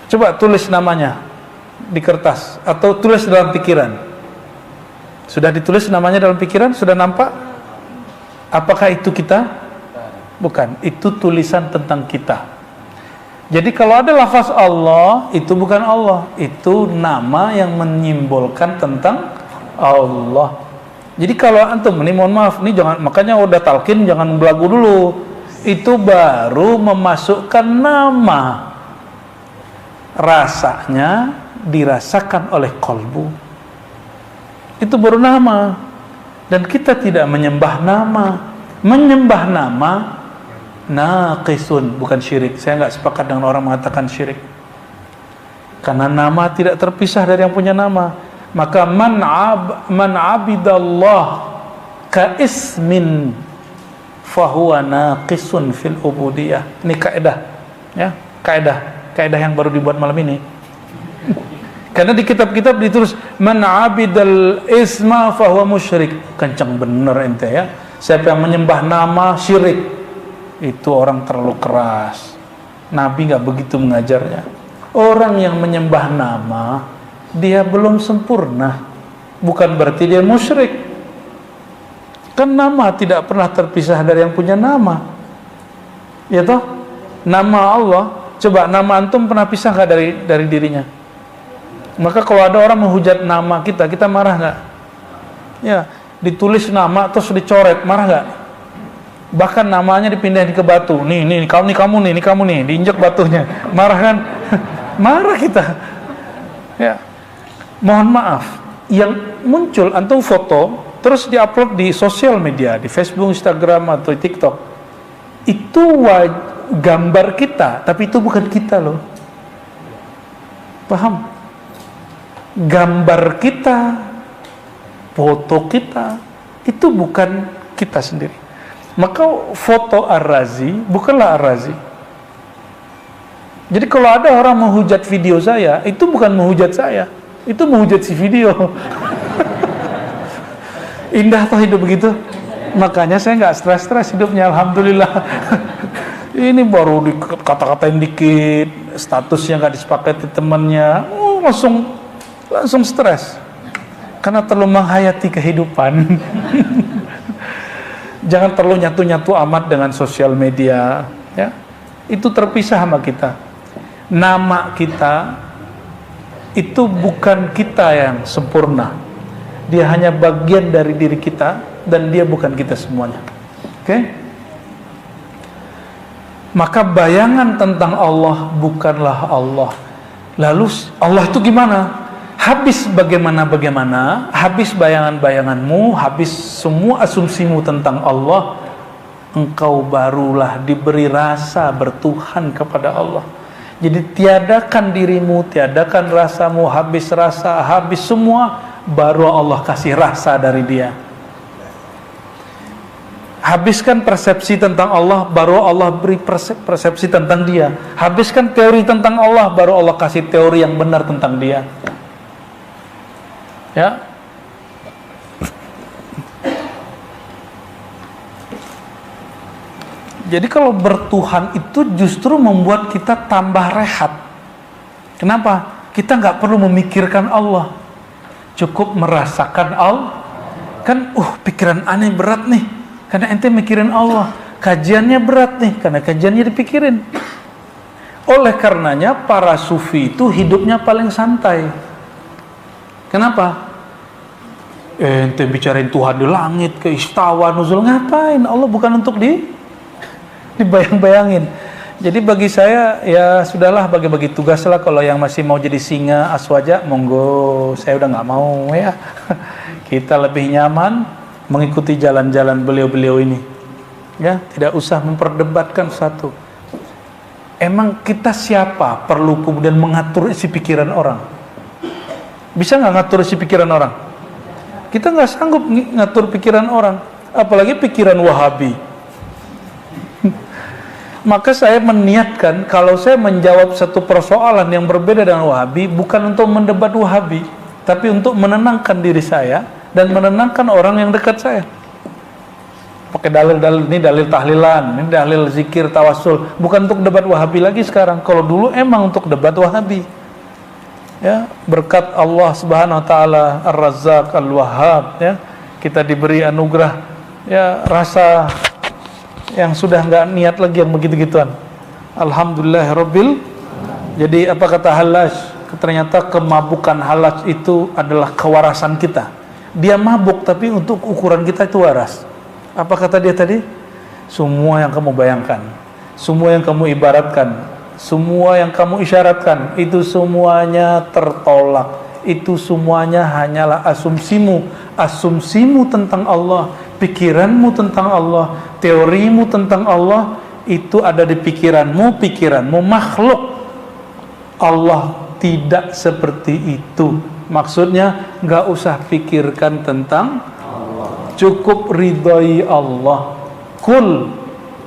Coba tulis namanya di kertas atau tulis dalam pikiran. Sudah ditulis namanya dalam pikiran? Sudah nampak? Apakah itu kita? Bukan, itu tulisan tentang kita. Jadi kalau ada lafaz Allah, itu bukan Allah, itu nama yang menyimbolkan tentang Allah. Jadi kalau antum, ini mohon maaf, ini jangan, makanya udah talqin jangan belagu dulu. Itu baru memasukkan nama. Rasanya dirasakan oleh kolbu. Itu baru nama. Dan kita tidak menyembah nama. Menyembah nama naqisun, bukan syirik. Saya nggak sepakat dengan orang mengatakan syirik. Karena nama tidak terpisah dari yang punya nama. Maka man abidallah ka ismin fahuwa naqisun fil ubudiyah. Ini kaidah, ya, kaidah yang baru dibuat malam ini. Karena di kitab-kitab ditulis man abidal isma fahuwa musyrik. Kencang bener ente ya. Siapa yang menyembah nama syirik, itu orang terlalu keras. Nabi nggak begitu mengajarnya. Orang yang menyembah nama, dia belum sempurna. Bukan berarti dia musyrik. Kan nama tidak pernah terpisah dari yang punya nama. Ya toh? Nama Allah, coba nama antum pernah pisah nggak dari dirinya? Maka kalau ada orang menghujat nama kita, kita marah nggak? Ya, ditulis nama terus dicoret, marah nggak? Bahkan namanya dipindahin ke batu. Nih kamu nih, diinjak batunya. Marah kan? Marah kita. Ya. Mohon maaf, yang muncul antum foto terus diupload di sosial media, di Facebook, Instagram atau TikTok. Itu gambar kita, tapi itu bukan kita loh. Paham? Gambar kita, foto kita, itu bukan kita sendiri. Maka foto Ar-Razi bukanlah Ar-Razi. Jadi kalau ada orang menghujat video saya, itu bukan menghujat saya, itu menghujat si video. Indah toh hidup begitu. Makanya saya nggak stres hidupnya, alhamdulillah. Ini baru dikata-katain dikit, statusnya nggak disepakati temannya, langsung stres karena terlalu menghayati kehidupan. Jangan terlalu nyatu-nyatu amat dengan sosial media, ya. Itu terpisah sama kita. Nama kita itu bukan kita yang sempurna. Dia hanya bagian dari diri kita dan dia bukan kita semuanya. Oke? Maka bayangan tentang Allah bukanlah Allah. Lalu Allah itu gimana? Habis bagaimana, habis bayangan-bayanganmu, habis semua asumsimu tentang Allah, engkau barulah diberi rasa bertuhan kepada Allah. Jadi tiadakan dirimu, tiadakan rasamu, habis rasa, habis semua, baru Allah kasih rasa dari dia. Habiskan persepsi tentang Allah, baru Allah beri persepsi tentang dia. Habiskan teori tentang Allah, baru Allah kasih teori yang benar tentang dia. Ya. Jadi kalau bertuhan itu justru membuat kita tambah rehat. Kenapa? Kita nggak perlu memikirkan Allah, cukup merasakan Allah. Kan, pikiran aneh berat nih, karena ente mikirin Allah. Kajiannya berat nih, karena kajiannya dipikirin. Oleh karenanya para sufi itu hidupnya paling santai. Kenapa? Ente bicarain Tuhan di langit, ke istawa, nuzul, ngapain? Allah bukan untuk dibayang-bayangin. Jadi bagi saya, ya sudahlah, bagi-bagi tugas lah. Kalau yang masih mau jadi singa aswaja, monggo. Saya udah nggak mau ya. Kita lebih nyaman mengikuti jalan-jalan beliau-beliau ini. Ya, tidak usah memperdebatkan satu. Emang kita siapa perlu kemudian mengatur isi pikiran orang? Bisa nggak ngatur isi pikiran orang? Kita nggak sanggup ngatur pikiran orang, apalagi pikiran Wahabi. Maka saya meniatkan kalau saya menjawab satu persoalan yang berbeda dengan Wahabi, bukan untuk mendebat Wahabi, tapi untuk menenangkan diri saya dan menenangkan orang yang dekat saya. Pakai dalil-dalil, ini dalil tahlilan, ini dalil zikir, tawasul, bukan untuk debat Wahabi lagi sekarang. Kalau dulu emang untuk debat Wahabi. Ya, berkat Allah Subhanahu wa taala Ar-Razzaq Al-Wahhab, ya, kita diberi anugerah, ya, rasa yang sudah nggak niat lagi yang begitu-gituan. Alhamdulillahirabbil. Jadi apa kata Hallaj? Ternyata kemabukan Hallaj itu adalah kewarasan kita. Dia mabuk tapi untuk ukuran kita itu waras. Apa kata dia tadi? Semua yang kamu bayangkan, semua yang kamu ibaratkan, semua yang kamu isyaratkan, itu semuanya tertolak. Itu semuanya hanyalah asumsimu tentang Allah, pikiranmu tentang Allah, teorimu tentang Allah. Itu ada di pikiranmu makhluk. Allah tidak seperti itu. Maksudnya nggak usah pikirkan tentang Allah, cukup ridhoi Allah. Kul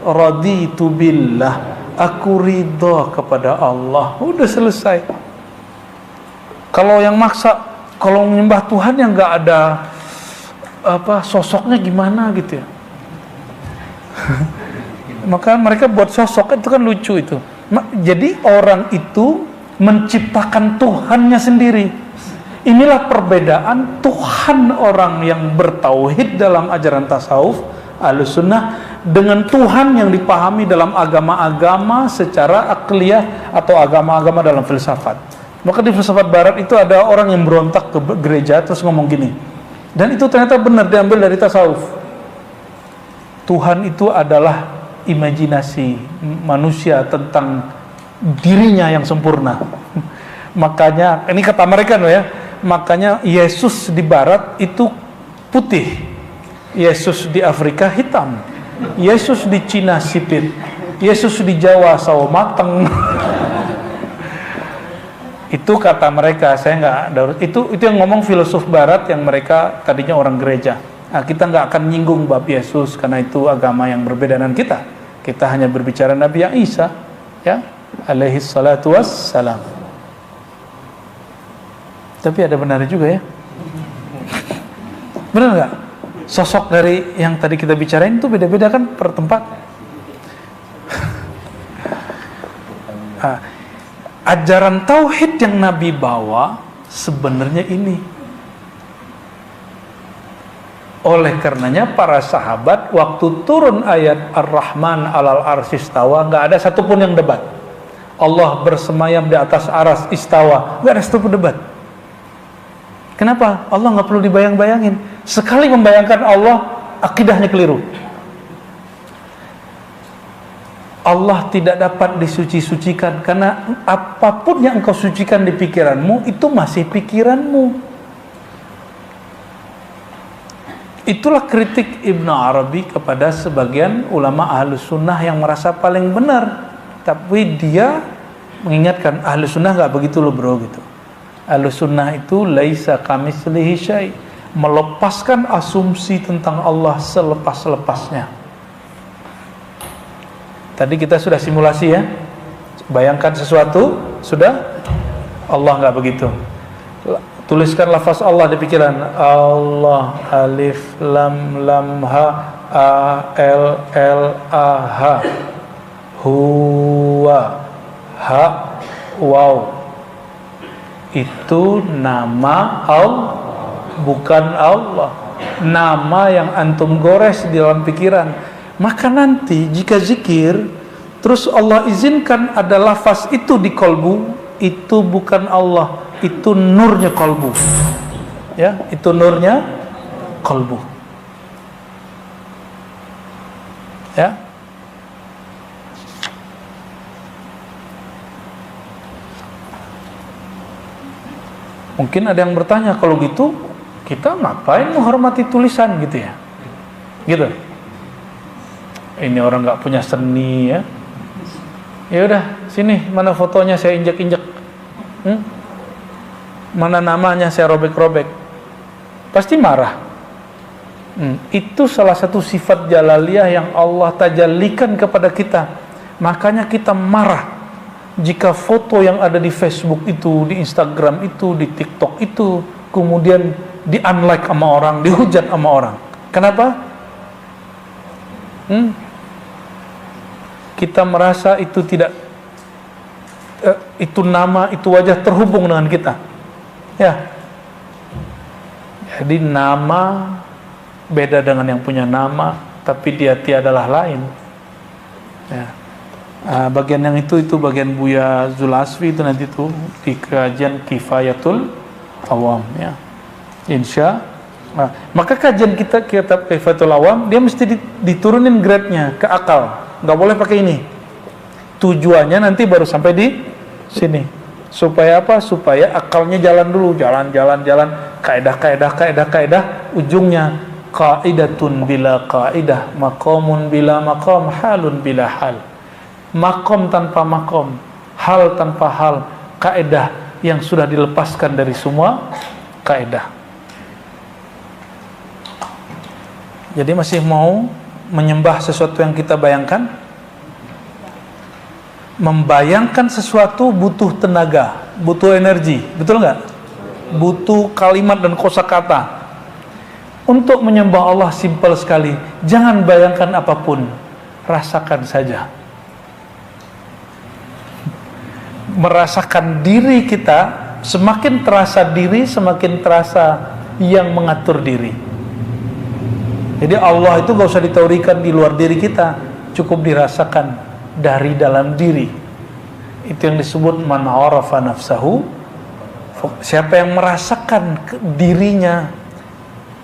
raditu billah, aku ridho kepada Allah. Udah selesai. Kalau yang maksa, kalau menyembah Tuhan yang nggak ada sosoknya gimana gitu ya. Maka mereka buat sosok itu kan lucu itu. Jadi orang itu menciptakan Tuhannya sendiri. Inilah perbedaan Tuhan orang yang bertauhid dalam ajaran tasawuf Ahlussunnah dengan Tuhan yang dipahami dalam agama-agama secara akliyah atau agama-agama dalam filsafat. Maka di filsafat barat itu ada orang yang berontak ke gereja terus ngomong gini, dan itu ternyata benar diambil dari tasawuf. Tuhan itu adalah imajinasi manusia tentang dirinya yang sempurna. Makanya ini kata mereka ya, makanya Yesus di barat itu putih, Yesus di Afrika hitam, Yesus di Cina sipit, Yesus di Jawa sawo mateng. Itu kata mereka, saya nggak, itu yang ngomong filosof barat yang mereka tadinya orang gereja. Nah, kita nggak akan nyinggung bab Yesus karena itu agama yang berbeda dengan kita. Kita hanya berbicara Nabi Isa, ya, alaihi salatu wassalam. Tapi ada benar juga ya. Benar nggak? Sosok dari yang tadi kita bicarain itu beda-beda kan per tempat. Ajaran tauhid yang Nabi bawa sebenarnya ini. Oleh karenanya para sahabat waktu turun ayat Ar-Rahman 'alal arsy istawa, nggak ada satupun yang debat. Allah bersemayam di atas aras istawa, nggak ada satupun debat. Kenapa? Allah nggak perlu dibayang-bayangin. Sekali membayangkan Allah, akidahnya keliru. Allah tidak dapat disuci-sucikan karena apapun yang engkau sucikan di pikiranmu itu masih pikiranmu. Itulah kritik Ibnu Arabi kepada sebagian ulama Ahlussunnah yang merasa paling benar. Tapi dia mengingatkan Ahlussunnah nggak begitu loh bro gitu. Ahlussunnah itu laisa kamitslihi syai', melepaskan asumsi tentang Allah selepas-lepasnya. Tadi kita sudah simulasi ya, bayangkan sesuatu, sudah? Allah nggak begitu. Tuliskan lafaz Allah di pikiran. Allah, alif, lam, lam, ha, a, l, l, a, ha, huwa, ha, waw. Itu nama Allah, bukan Allah. Nama yang antum gores di dalam pikiran. Maka nanti jika zikir terus Allah izinkan ada lafaz itu di kolbu, itu bukan Allah, itu nurnya kolbu. Ya, itu nurnya kolbu. Ya. Mungkin ada yang bertanya, kalau gitu kita ngapain menghormati tulisan gitu ya? Gitu. Ini orang nggak punya seni ya. Ya udah, sini mana fotonya saya injek-injek. Mana namanya saya robek-robek. Pasti marah. Itu salah satu sifat jalaliyah yang Allah tajallikan kepada kita. Makanya kita marah jika foto yang ada di Facebook itu, di Instagram itu, di TikTok itu kemudian di-unlike sama orang, dihujat sama orang. Kenapa? Kita merasa itu tidak itu nama, itu wajah terhubung dengan kita. Ya. Jadi nama beda dengan yang punya nama, tapi dia tiadalah lain. Ya. Bagian yang itu bagian Buya Zulasfi itu nanti tuh di kajian Kifayatul Awam ya. Maka kajian kita kitab Kifayatul Awam dia mesti diturunin grade-nya ke akal. Nggak boleh pakai ini. Tujuannya nanti baru sampai di sini. Supaya apa? Supaya akalnya jalan dulu, jalan. Kaidah, ujungnya qaidatun bila qaidah, maqamun bila maqam, halun bila hal. Makom tanpa makom, hal tanpa hal, kaidah yang sudah dilepaskan dari semua kaidah. Jadi masih mau menyembah sesuatu yang kita bayangkan? Membayangkan sesuatu butuh tenaga, butuh energi, betul nggak? Butuh kalimat dan kosakata. Untuk menyembah Allah simpel sekali, jangan bayangkan apapun, rasakan saja. merasakan diri kita, semakin terasa diri, semakin terasa yang mengatur diri. Jadi Allah itu gak usah diteorikan di luar diri kita, cukup dirasakan dari dalam diri. Itu yang disebut man arafa nafsahu. Siapa yang merasakan dirinya,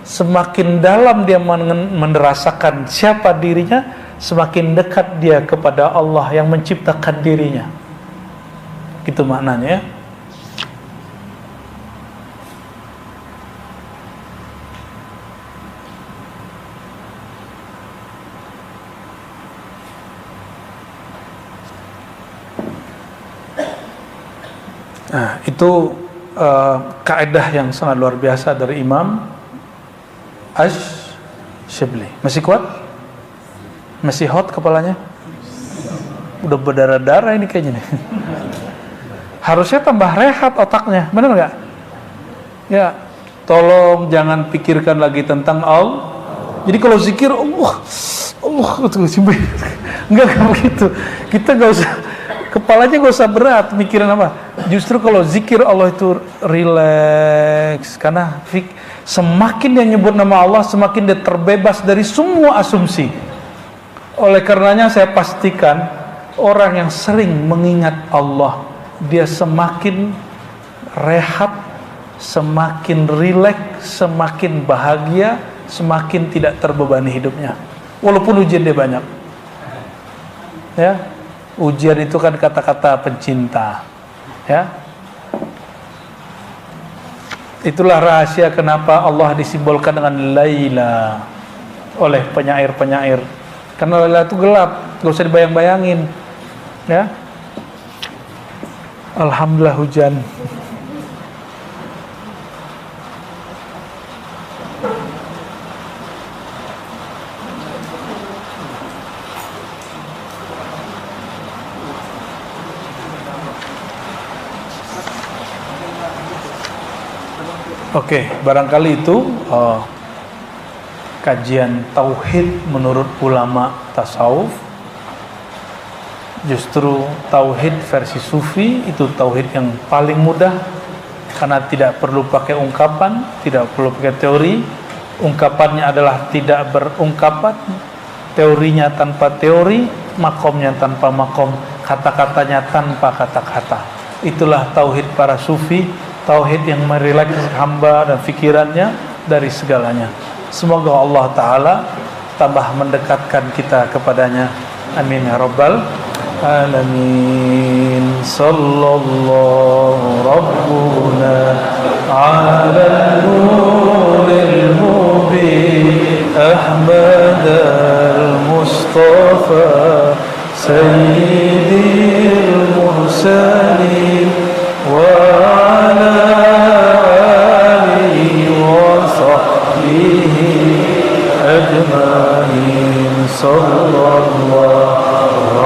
semakin dalam dia merasakan siapa dirinya, semakin dekat dia kepada Allah yang menciptakan dirinya. Gitu maknanya ya. Nah, itu kaidah yang sangat luar biasa dari Imam Ash-Shibli. Masih kuat? Masih hot kepalanya? Udah berdarah-darah ini kayaknya nih. Harusnya tambah rehat otaknya, benar nggak? Ya, tolong jangan pikirkan lagi tentang Allah. Jadi kalau zikir Allah enggak begitu. Kita nggak usah, kepalanya nggak usah berat mikirin apa. Justru kalau zikir Allah itu rileks, karena semakin dia nyebut nama Allah, semakin dia terbebas dari semua asumsi. Oleh karenanya saya pastikan orang yang sering mengingat Allah, dia semakin rehat, semakin rileks, semakin bahagia, semakin tidak terbebani hidupnya. Walaupun ujian dia banyak. Ya, ujian itu kan kata-kata pencinta. Ya, itulah rahasia kenapa Allah disimbolkan dengan Laila oleh penyair-penyair. Karena Laila itu gelap, gak usah dibayang-bayangin. Ya, alhamdulillah hujan. Oke, barangkali itu kajian tauhid menurut ulama tasawuf. Justru tauhid versi sufi itu tauhid yang paling mudah, karena tidak perlu pakai ungkapan, tidak perlu pakai teori. Ungkapannya adalah tidak berungkapan, teorinya tanpa teori, makomnya tanpa makom, kata-katanya tanpa kata-kata. Itulah tauhid para sufi, tauhid yang merileks hamba dan pikirannya dari segalanya. Semoga Allah Ta'ala tambah mendekatkan kita kepadanya. Amin ya rabbal alamin. Sallallahu rabbuna ala nuril mubin Ahmad al-Mustafa Sayyidil Mursalin wa أجمعين صلى الله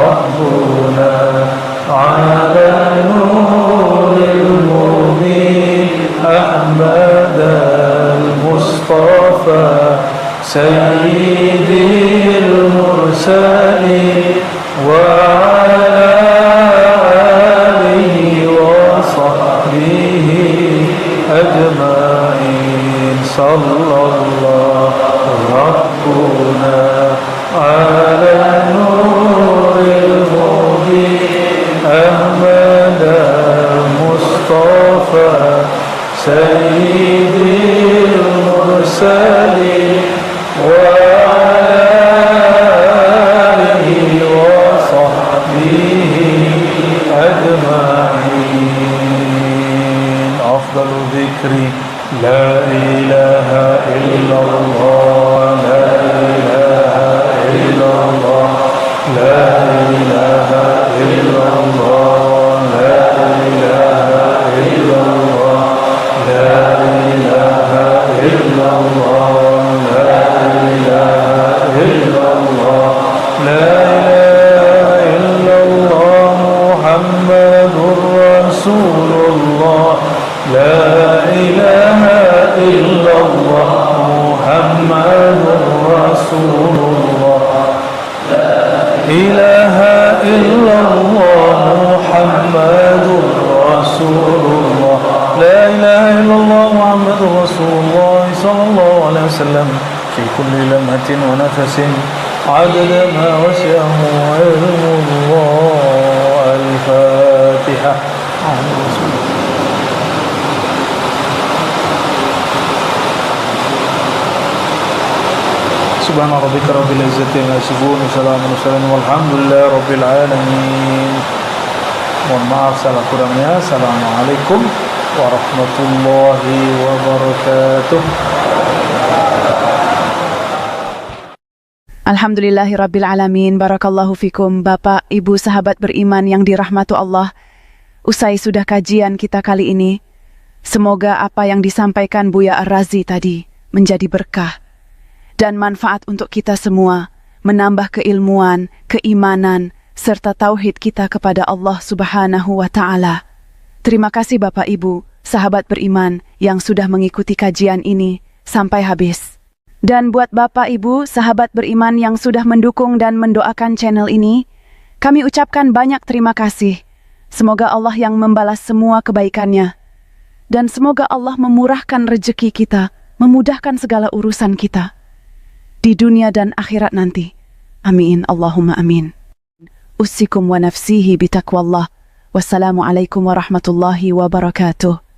ربنا على النور المبين أحمد المصطفى سيد المرسلين وعلى آله وصحبه أجمعين صلى الله ربنا على النور المبين أحمد المصطفى سيد المرسلين وعلى آله وصحبه أجمعين. أفضل ذكر لا إله إلا الله لا إله إلا الله لا إله إلا الله لا إله إلا الله لا إله إلا الله لا إله إلا الله لا إله إلا الله محمد رسول الله لا إله إلا الله محمد رسول الله لا إله إلا الله محمد محمد رسول الله صلى الله عليه وسلم في كل لمحة ونفس عدد ما وسعه علم الله. الفاتحة. سبحان ربك رب العزة عما يصفون وسلام على المرسلين والحمد لله رب العالمين. Mohon maaf salah kurangnya. Assalamualaikum warahmatullahi wabarakatuh. Alhamdulillahirrabbilalamin. Barakallahu fikum, Bapak, Ibu, sahabat beriman yang dirahmati Allah. Usai sudah kajian kita kali ini, semoga apa yang disampaikan Buya Ar-Razi tadi menjadi berkah dan manfaat untuk kita semua, menambah keilmuan, keimanan, serta tauhid kita kepada Allah Subhanahu wa Ta'ala. Terima kasih Bapak Ibu, sahabat beriman yang sudah mengikuti kajian ini sampai habis. Dan buat Bapak Ibu, sahabat beriman yang sudah mendukung dan mendoakan channel ini, kami ucapkan banyak terima kasih. Semoga Allah yang membalas semua kebaikannya. Dan semoga Allah memurahkan rezeki kita, memudahkan segala urusan kita di dunia dan akhirat nanti. Amin, Allahumma amin. Usikum wa nafsihi bitaqwallah. Wassalamualaikum warahmatullahi wabarakatuh.